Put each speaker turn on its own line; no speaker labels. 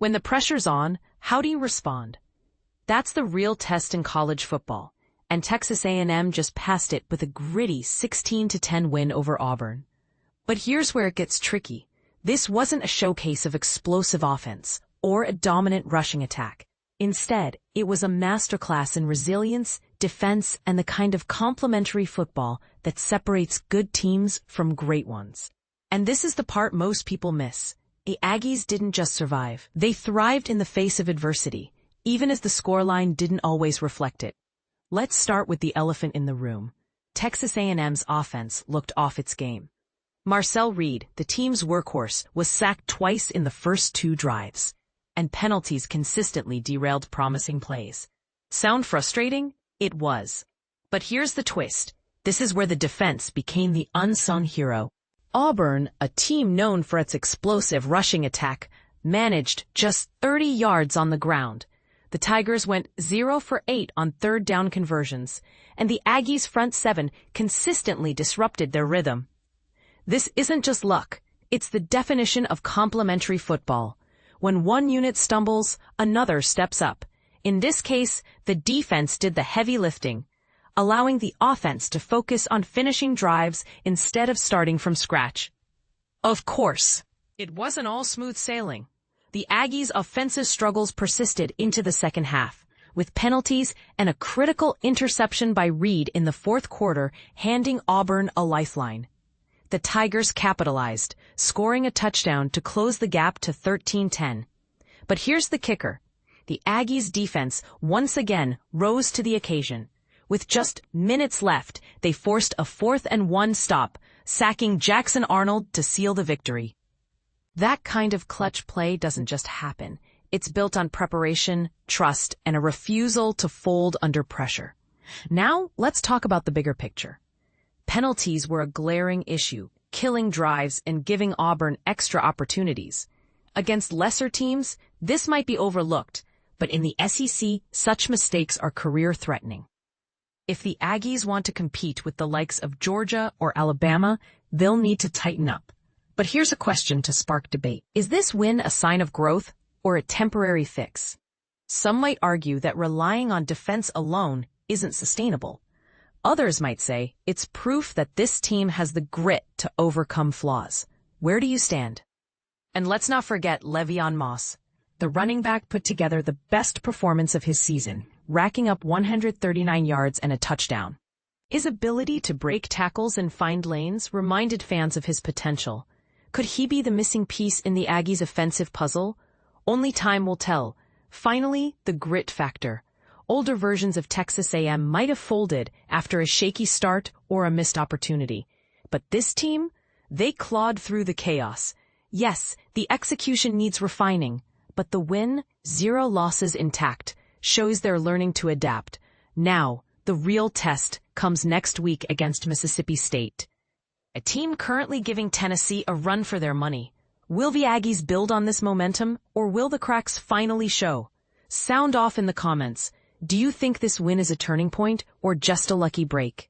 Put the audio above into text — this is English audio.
When the pressure's on, how do you respond? That's the real test in college football, and Texas A&M just passed it with a gritty 16-10 win over Auburn. But here's where it gets tricky. This wasn't a showcase of explosive offense or a dominant rushing attack. Instead, it was a masterclass in resilience, defense, and the kind of complementary football that separates good teams from great ones. And this is the part most people miss. The Aggies didn't just survive. They thrived in the face of adversity, even as the scoreline didn't always reflect it. Let's start with the elephant in the room. Texas A&M's offense looked off its game. Marcel Reed, the team's workhorse, was sacked twice in the first 2 drives, and penalties consistently derailed promising plays. Sound frustrating? It was. But here's the twist. This is where the defense became the unsung hero. Auburn, a team known for its explosive rushing attack, managed just 30 yards on the ground. The Tigers went 0 for 8 on 3rd down conversions, and the Aggies' front 7 consistently disrupted their rhythm. This isn't just luck. It's the definition of complementary football. When one unit stumbles, another steps up. In this case, the defense did the heavy lifting, allowing the offense to focus on finishing drives instead of starting from scratch. Of course, it wasn't all smooth sailing. The Aggies' offensive struggles persisted into the second half, with penalties and a critical interception by Reed in the 4th quarter handing Auburn a lifeline. The Tigers capitalized, scoring a touchdown to close the gap to 13-10. But here's the kicker. The Aggies' defense once again rose to the occasion. With just minutes left, they forced a 4th and 1 stop, sacking Jackson Arnold to seal the victory. That kind of clutch play doesn't just happen. It's built on preparation, trust, and a refusal to fold under pressure. Now, let's talk about the bigger picture. Penalties were a glaring issue, killing drives and giving Auburn extra opportunities. Against lesser teams, this might be overlooked, but in the SEC, such mistakes are career-threatening. If the Aggies want to compete with the likes of Georgia or Alabama, they'll need to tighten up. But here's a question to spark debate. Is this win a sign of growth or a temporary fix? Some might argue that relying on defense alone isn't sustainable. Others might say it's proof that this team has the grit to overcome flaws. Where do you stand? And let's not forget Le'Veon Moss. The running back put together the best performance of his season, racking up 139 yards and a touchdown. His ability to break tackles and find lanes reminded fans of his potential. Could he be the missing piece in the Aggies' offensive puzzle? Only time will tell. Finally, the grit factor. Older versions of Texas A&M might have folded after a shaky start or a missed opportunity. But this team, they clawed through the chaos. Yes, the execution needs refining, but the win, 0 losses intact, shows they're learning to adapt. Now, the real test comes next week against Mississippi State, a team currently giving Tennessee a run for their money. Will the Aggies build on this momentum, or will the cracks finally show? Sound off in the comments. Do you think this win is a turning point or just a lucky break?